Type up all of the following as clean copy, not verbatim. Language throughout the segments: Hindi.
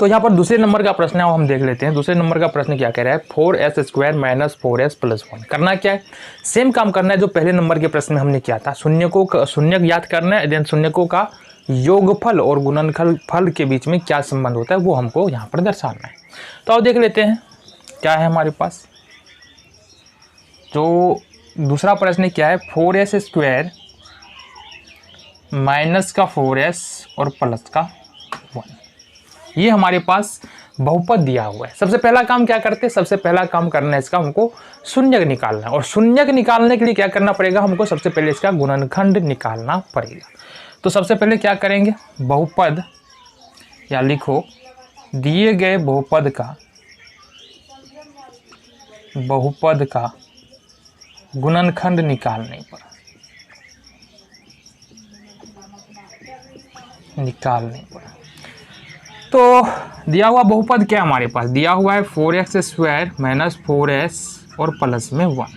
तो यहाँ पर दूसरे नंबर का प्रश्न है, वो हम देख लेते हैं। दूसरे नंबर का प्रश्न क्या कह रहा है, 4s² माइनस 4s प्लस 1। करना क्या है, सेम काम करना है जो पहले नंबर के प्रश्न में हमने किया था। शून्य याद करना है, देन शून्यकों का योगफल और गुणनफल के बीच में क्या संबंध होता है वो हमको यहाँ पर दर्शाना है। तो अब देख लेते हैं क्या है हमारे पास। तो दूसरा प्रश्न क्या है, 4s² माइनस का 4s और प्लस का 1, ये हमारे पास बहुपद दिया हुआ है। सबसे पहला काम क्या करते हैं, सबसे पहला काम करना है इसका हमको शून्यक निकालना है। और शून्यक निकालने के लिए क्या करना पड़ेगा, हमको सबसे पहले इसका गुणनखंड निकालना पड़ेगा। तो सबसे पहले क्या करेंगे, बहुपद या लिखो दिए गए बहुपद का गुणनखंड निकालने पर तो दिया हुआ बहुपद क्या हमारे पास दिया हुआ है, 4x² माइनस 4s और प्लस में 1,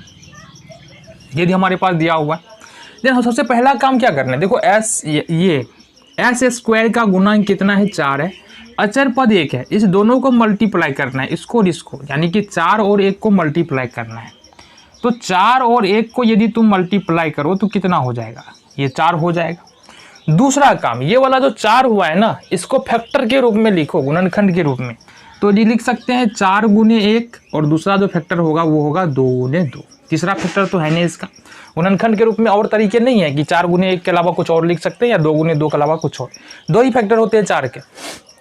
ये हमारे पास दिया हुआ है। देन हम सबसे पहला काम क्या करना है, देखो ये s² का गुणांक कितना है, 4 है। अचर पद 1 है, इस दोनों को मल्टीप्लाई करना है, इसको और इसको, यानी कि 4 और 1 को मल्टीप्लाई करना है। तो 4 और 1 को यदि तुम मल्टीप्लाई करो तो कितना हो जाएगा, ये 4 हो जाएगा। दूसरा काम, ये वाला जो 4 हुआ है ना, इसको फैक्टर के रूप में लिखो, गुणनखंड के रूप में। तो ये लिख सकते हैं 4 गुने 1, और दूसरा जो फैक्टर होगा वो होगा 2 गुने 2। तीसरा फैक्टर तो है नहीं इसका गुणनखंड के रूप में, और तरीके नहीं है कि 4 गुने 1 के अलावा कुछ और लिख सकते हैं, या 2 गुने 2 के अलावा कुछ और। 2 ही फैक्टर होते हैं 4 के,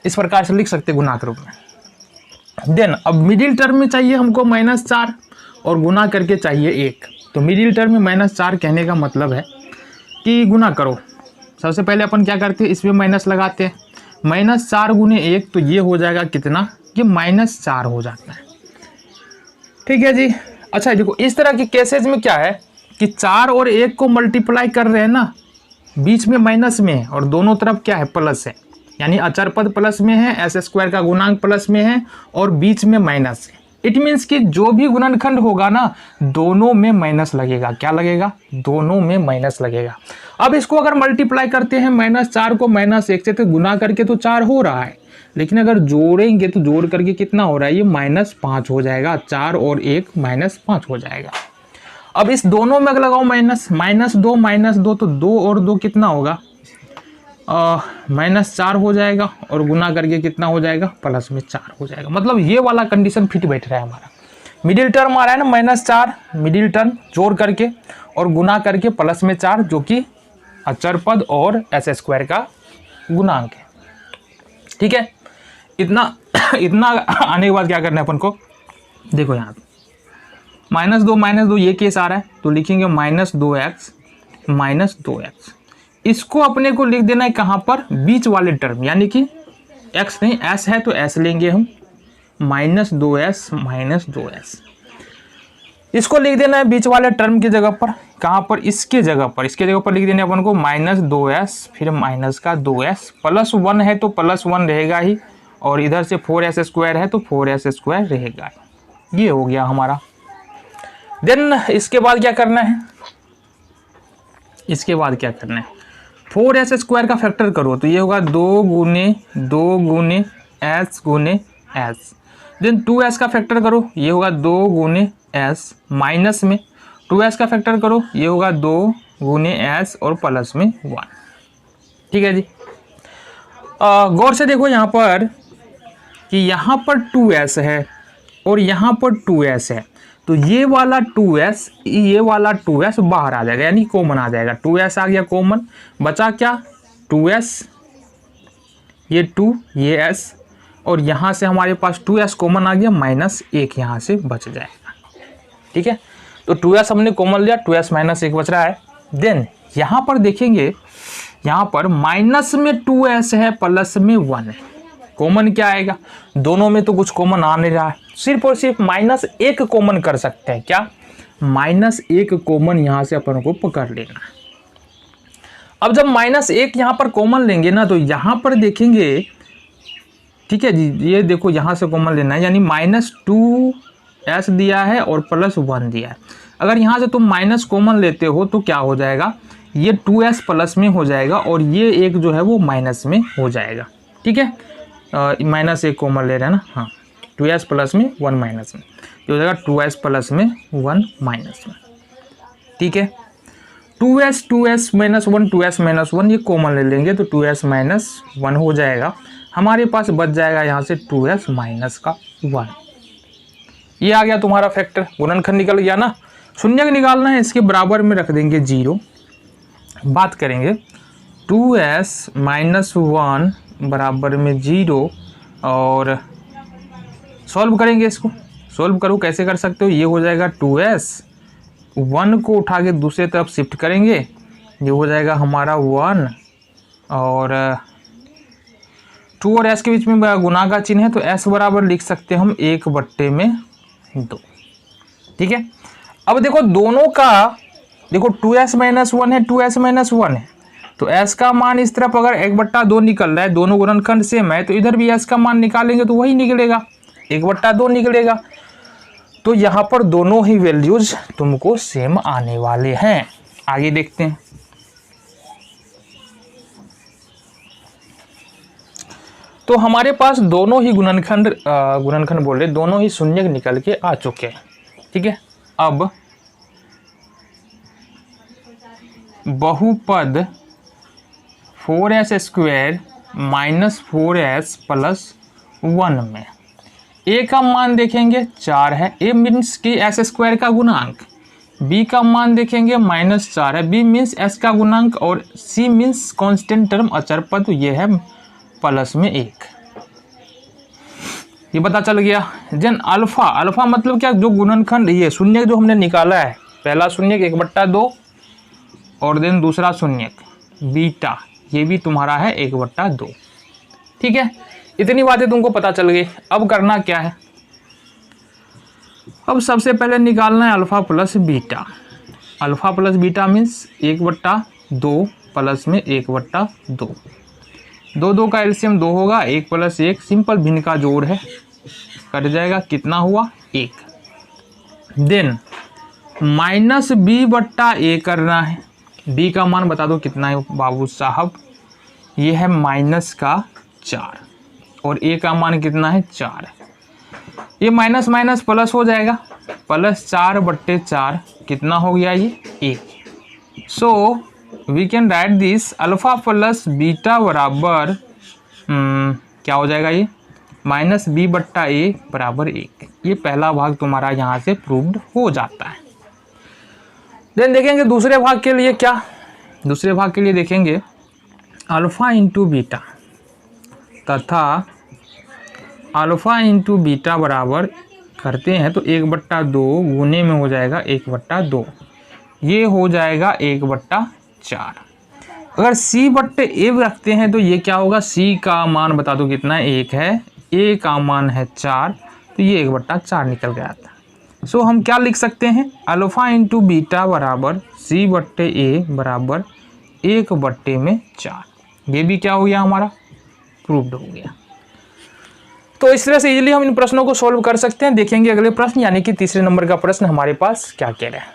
इस प्रकार से लिख सकते हैं गुणा के रूप में। देन अब मिडिल टर्म में चाहिए हमको -4 और गुना करके चाहिए 1। तो मिडिल टर्म में -4 कहने का मतलब है कि गुना करो। सबसे पहले अपन क्या करते हैं, इसमें माइनस लगाते हैं, -4 गुने 1, तो ये हो जाएगा कितना, ये -4 हो जाता है। ठीक है जी। अच्छा देखो, इस तरह के केसेज में क्या है कि 4 और 1 को मल्टीप्लाई कर रहे हैं ना, बीच में माइनस में है और दोनों तरफ क्या है, प्लस है, यानी अचर पद प्लस में है, s² का गुणांक प्लस में है और बीच में माइनस है। इट मीन्स कि जो भी गुणनखंड होगा ना, दोनों में माइनस लगेगा। क्या लगेगा, दोनों में माइनस लगेगा। अब इसको अगर मल्टीप्लाई करते हैं, -4 को -1 से, तो गुना करके तो 4 हो रहा है, लेकिन अगर जोड़ेंगे तो जोड़ करके कितना हो रहा है, ये -5 हो जाएगा। 4 और 1 -5 हो जाएगा। अब इस दोनों में अगर लगाओ -2 तो 2 और 2 कितना होगा, -4 हो जाएगा, और गुना करके कितना हो जाएगा, प्लस में 4 हो जाएगा। मतलब ये वाला कंडीशन फिट बैठ रहा है हमारा। मिडिल टर्म आ रहा है ना, -4 मिडिल टर्म जोड़ करके और गुना करके प्लस में 4, जो कि अचर पद और s² का गुणांक है। ठीक है, इतना आने के बाद क्या करना है अपन को, देखो यहाँ -2 ये केस आ रहा है, तो लिखेंगे -2x -2x। इसको अपने को लिख देना है कहाँ पर, बीच वाले टर्म, यानी कि x नहीं s है तो s लेंगे हम, -2s -2s। इसको लिख देना है बीच वाले टर्म की जगह पर, कहाँ पर, इसके जगह पर लिख देना है अपन को -2s, फिर माइनस का 2s, +1 है तो +1 रहेगा ही, और इधर से 4s² है तो 4s² रहेगा। ये हो गया हमारा। देन इसके बाद क्या करना है, 4s² का फैक्टर करो तो ये होगा 2 गुने s गुने s। देन 2s का फैक्टर करो, ये होगा 2 गुने s, माइनस में 2s का फैक्टर करो, ये होगा 2 गुने s और प्लस में 1। ठीक है जी। गौर से देखो यहाँ पर कि यहाँ पर 2s है और यहाँ पर 2s है, तो ये वाला 2s बाहर आ जाएगा, यानी कॉमन आ जाएगा। 2s आ गया कॉमन, बचा क्या, 2s, ये 2, ये s, और यहाँ से हमारे पास 2s कॉमन आ गया, -1 यहाँ से बच जाएगा। ठीक है, तो 2s हमने कॉमन लिया, 2s -1 बच रहा है। देन यहाँ पर देखेंगे, यहाँ पर माइनस में 2s है, प्लस में 1 है, कॉमन क्या आएगा, दोनों में तो कुछ कॉमन आ नहीं रहा है, सिर्फ और सिर्फ -1 कॉमन कर सकते हैं। क्या, -1 कॉमन यहाँ से अपन को पकड़ लेना है। अब जब -1 यहाँ पर कॉमन लेंगे ना, तो यहाँ पर देखेंगे, ठीक है जी, ये देखो यहाँ से कॉमन लेना है, यानी -2s दिया है और +1 दिया है। अगर यहाँ से तुम माइनस कॉमन लेते हो तो क्या हो जाएगा, ये 2s प्लस में हो जाएगा और ये एक जो है वो माइनस में हो जाएगा। ठीक है, माइनस एक कॉमन ले रहे हैं ना, हाँ 2s प्लस में 1 माइनस में, ये हो जाएगा 2s प्लस में 1 माइनस में। ठीक है, 2s माइनस 1 2s माइनस 1 ये कॉमन ले लेंगे तो 2s माइनस 1 हो जाएगा। हमारे पास बच जाएगा यहाँ से 2s माइनस का 1। ये आ गया तुम्हारा फैक्टर, गुणनखंड निकल गया ना। शून्य निकालना है, इसके बराबर में रख देंगे 0। बात करेंगे 2s माइनस 1 बराबर में 0 और सॉल्व करेंगे। इसको सॉल्व करो, कैसे कर सकते हो, ये हो जाएगा 2s 1 को उठा के दूसरे तरफ शिफ्ट करेंगे, ये हो जाएगा हमारा 1 और 2 और s के बीच में गुना का चिन्ह है तो s बराबर लिख सकते हैं हम 1/2। ठीक है, अब देखो दोनों का, देखो 2s माइनस 1 है 2s माइनस 1 है तो s का मान इस तरफ अगर 1/2 निकल रहा है, दोनों गुणनखंड सेम है तो इधर भी s का मान निकालेंगे तो वही निकलेगा, 1/2 निकलेगा। तो यहाँ पर दोनों ही वैल्यूज तुमको सेम आने वाले हैं। आगे देखते हैं। तो हमारे पास दोनों ही गुणनखंड बोल रहे, दोनों ही शून्य निकल के आ चुके हैं। ठीक है, अब बहुपद 4s square minus 4s plus 1 में a का मान देखेंगे 4 है, a मीन्स कि s स्क्वायर का गुणांक, b का मान देखेंगे -4 है, b मीन्स s का गुणांक और c मीन्स कांस्टेंट टर्म अचर पद, तो ये है प्लस में 1। ये पता चल गया। देन अल्फा मतलब क्या, जो गुणनखंड ये शून्य जो हमने निकाला है, पहला शून्य 1/2 और देन दूसरा शून्य बीटा, ये भी तुम्हारा है 1/2। ठीक है, इतनी बातें तुमको पता चल गई। अब करना क्या है, अब सबसे पहले निकालना है alpha plus beta. Alpha plus beta means 1/2 plus में 1/2, 2 का एलसीएम 2 होगा, 1 प्लस 1 सिंपल भिन्न का जोड़ है, कट जाएगा, कितना हुआ 1। देन माइनस b/a करना है, b का मान बता दो कितना है बाबू साहब, ये है -4 और a का मान कितना है 4। ये माइनस माइनस प्लस हो जाएगा, +4/4 कितना हो गया ये 1। So we can write this alpha plus beta बराबर क्या हो जाएगा ये -b/a बराबर 1। ये पहला भाग तुम्हारा यहाँ से प्रूव्ड हो जाता है। देन देखेंगे दूसरे भाग के लिए क्या, दूसरे भाग के लिए देखेंगे अल्फा इंटू बीटा तथा अल्फा इंटू बीटा बराबर करते हैं तो 1/2 गुने में हो जाएगा 1/2, ये हो जाएगा 1/4। अगर c/a रखते हैं तो ये क्या होगा, c का मान बता दो कितना है 1 है, a का मान है 4 तो ये 1/4 निकल गया था। सो हम क्या लिख सकते हैं, अल्फा इंटू बीटा बराबर c/a बराबर 1/4। ये भी क्या हो गया हमारा प्रूव्ड हो गया। तो इस तरह से इजीली हम इन प्रश्नों को सॉल्व कर सकते हैं। देखेंगे अगले प्रश्न यानी कि तीसरे नंबर का प्रश्न हमारे पास क्या कह रहा है।